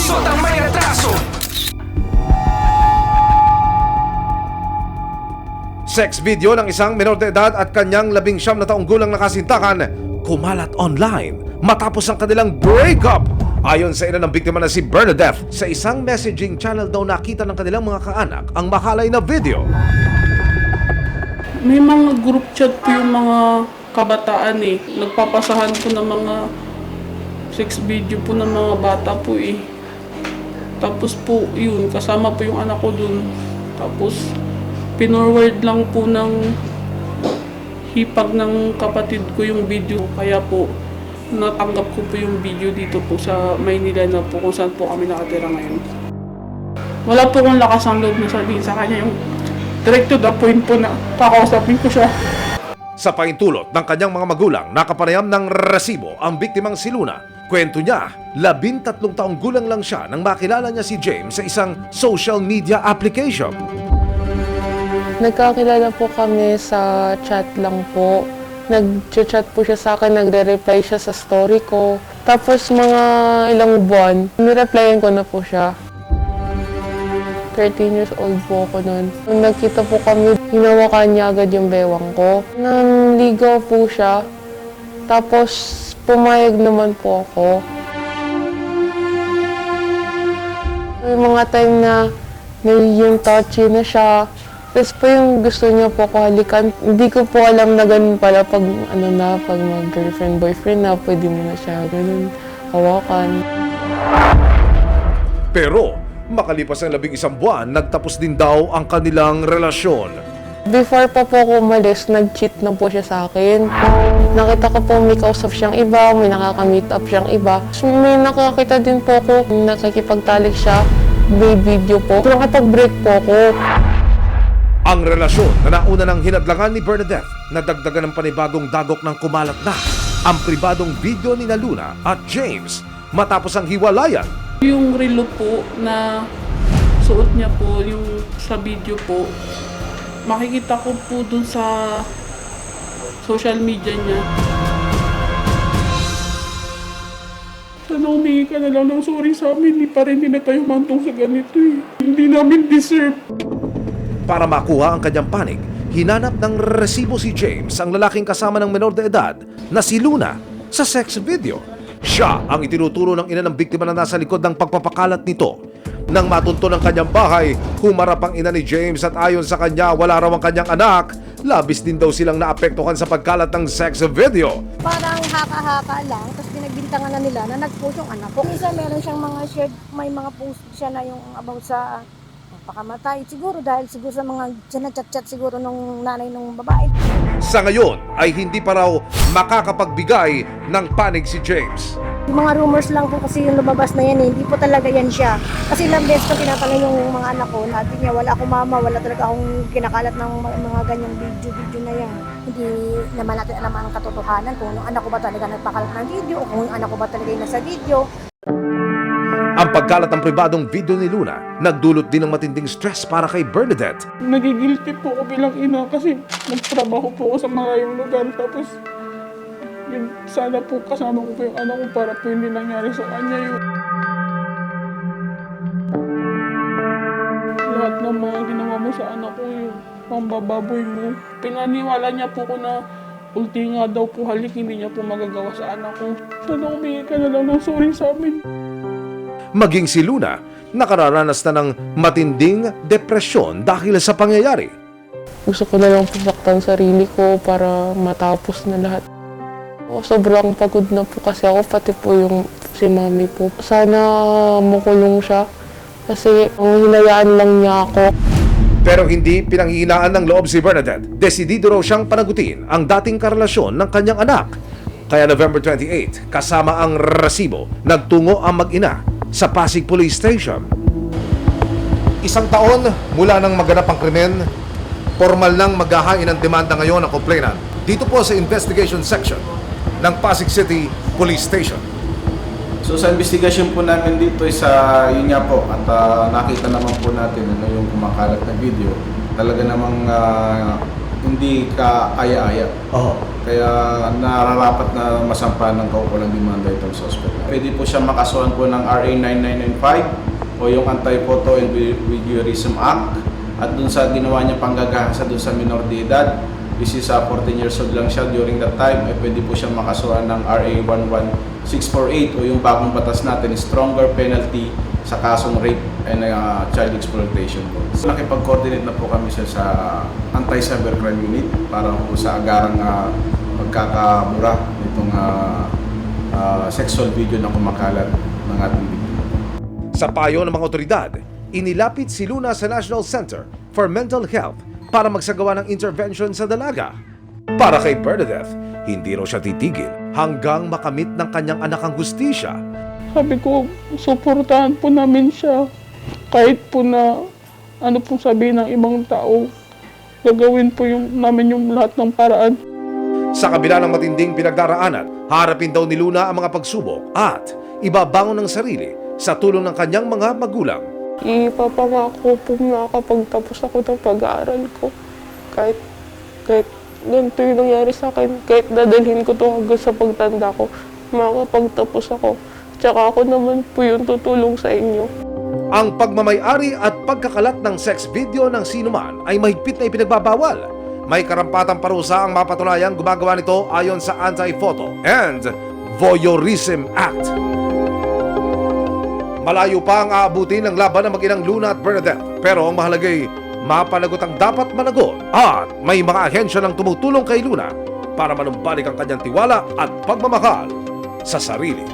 Lusot ang may atraso. Sex video ng isang menor de edad at kanyang 19 na taong gulang na kasintakan kumalat online matapos ang kanilang breakup. Ayon sa ina ng biktima na si Bernadette, sa isang messaging channel daw nakita ng kanilang mga kaanak ang makalay na video. May mga group chat po yung mga kabataan eh. Nagpapasahan po ng mga sex video po ng mga bata po eh. Tapos po yun, kasama po yung anak ko dun. Tapos pinorward lang po ng hipag ng kapatid ko yung video. Kaya po natanggap ko po yung video dito po sa Maynila na po kung saan po kami nakatira ngayon. Wala po akong lakas ang loob na sabihin sa kanya yung direct to the point po na kakausapin ko siya. Sa paintulot ng kanyang mga magulang, nakapanayam ng resibo ang biktimang si Luna. Kwento niya, 13 taong gulang lang siya nang makilala niya si James sa isang social media application. Nagkakilala po kami sa chat lang po. Nag-chat po siya sa akin, nagre-reply siya sa story ko. Tapos mga ilang buwan, nireplyan ko na po siya. 13 years old po ako noon. Nung nagkita po kami, hinawakan niya agad yung bewang ko. Nanligaw po siya. Tapos pumayag naman po ako. May mga time na yung touchy na siya. Tapos po yung gusto niya po ko halikan. Hindi ko po alam na ganun pala pag pag mag-girlfriend, boyfriend na, pwede mo na siya ganun hawakan. Pero makalipas ang 11 buwan, nagtapos din daw ang kanilang relasyon. Before pa po ako umalis, nag-cheat na po siya sa akin. Nakita ko po may kausap siyang iba, may nakaka-meet up siyang iba. So, may nakakita din po ako, nakikipagtalik siya, may video po. Nakapag-break po ako. Ang relasyon na nauna ng hinadlangan ni Bernadette, nadagdagan ng panibagong dagok ng kumalat na ang pribadong video ni Luna at James matapos ang hiwalayan. Yung relo po na suot niya po, yung sa video po, makikita ko po dun sa social media niya. Sana humingi ka na lang ng sorry sa amin, hindi pa rin na tayo mantong sa ganito eh. Hindi namin deserve. Para makuha ang kanyang panig, hinanap ng resibo si James, ang lalaking kasama ng menor de edad na si Luna sa sex video. Siya ang itinuturo ng ina ng biktima na nasa likod ng pagpapakalat nito. Nang matunto ng kanyang bahay, humarap ang ina ni James at ayon sa kanya wala raw ang kanyang anak. Labis din daw silang naapektuhan sa pagkalat ng sex video. Parang haka-haka lang, tapos pinagbintangan na nila na nag-post yung anak ko. Minsan meron siyang mga shared, may mga post siya na yung about sa pakamatay. Siguro dahil siguro sa mga chat-chat siguro nung nanay nung babae. Sa ngayon ay hindi pa raw makakapagbigay ng panig si James. Yung mga rumors lang po kasi yung lumabas na yan eh, hindi po talaga yan siya. Kasi ilang beses ko tinatanong yung mga anak ko, nabi niya wala akong mama, wala talaga akong kinakalat ng mga ganyang video na yan. Hindi naman natin alam ang katotohanan kung yung anak ko ba talaga nagpakalat ng video o kung yung anak ko ba talaga yung nasa video. Ang pagkalat ng pribadong video ni Luna, nagdulot din ng matinding stress para kay Bernadette. Nagigilty po ako bilang ina kasi nagtrabaho po ako sa malayong lugar. Tapos yun, sana po kasama ko po yung anak ko para po hindi nangyari sa kanya yun. Lahat ng mga ginawa mo sa anak ko, yung pambababoy mo. Pinaniwala niya po ko na ulti nga daw po halik, hindi niya po magagawa sa anak ko. Sana humingi ka na lang ng sorry sa amin. Maging si Luna, nakararanas na ng matinding depresyon dahil sa pangyayari. Gusto ko na lang pasaktan sarili ko para matapos na lahat. Sobrang pagod na po kasi ako, pati po yung si mami po. Sana makulong siya kasi ang hinayaan lang niya ako. Pero hindi pinanghihinaan ng loob si Bernadette. Desidido raw siyang panagutin ang dating karelasyon ng kanyang anak. Kaya November 28, kasama ang resibo, nagtungo ang mag-ina sa Pasig Police Station. 1 taon mula nang maganap ang krimen, formal nang maghahain ng demanda ngayon ang complainant dito po sa investigation section ng Pasig City Police Station. So sa investigation po namin dito yun nga po at nakita naman po natin yung kumakalat na video. Talaga namang hindi ka aya-aya. Oo. Kaya nararapat na masampa ng kaukulang demanda itong suspect. Pwede po siya makasuhan po ng RA 9995 o yung Anti-Photo and Voyeurism Act. At dun sa ginawa niya panggagahasa dun sa minor de edad, is 14 years old lang siya during that time, pwede po siya makasuhan ng RA 11648 o yung bagong batas natin, stronger penalty sa kasong rape and child exploitation po. So, nakipag-coordinate na po kami siya sa Anti-Cybercrime Unit para po sa agarang pagkakamura nitong sexual video na kumakalat ng ating biktima. Sa payo ng mga otoridad, inilapit si Luna sa National Center for Mental Health para magsagawa ng intervention sa dalaga. Para kay Bernadette, hindi raw siya titigil hanggang makamit ng kanyang anak ang hustisya. Sabi ko, suportahan po namin siya. Kahit po na ano pong sabihin ng ibang tao, gagawin po namin yung lahat ng paraan. Sa kabila ng matinding pinagdaraanan, harapin daw ni Luna ang mga pagsubok at ibabangon ng sarili sa tulong ng kanyang mga magulang. Ipapangako po na kapag tapos ako ng pag-aaral ko, kahit ganito yung nangyari sa akin, kahit dadalhin ko to hanggang sa pagtanda ko, makakapagtapos ako. Tsaka ako naman po yung tutulong sa inyo. Ang pagmamayari at pagkakalat ng sex video ng sinuman ay mahigpit na ipinagbabawal. May karampatang parusa ang mapatunayang gumagawa nito ayon sa Anti-Photo and Voyeurism Act. Malayo pa ang aabutin ng laban ng mag-inang Luna at Bernadette, pero ang mahalagay mapanagot ang dapat managot at may mga ahensya ng tumutulong kay Luna para manumbalik ang kanyang tiwala at pagmamahal sa sarili.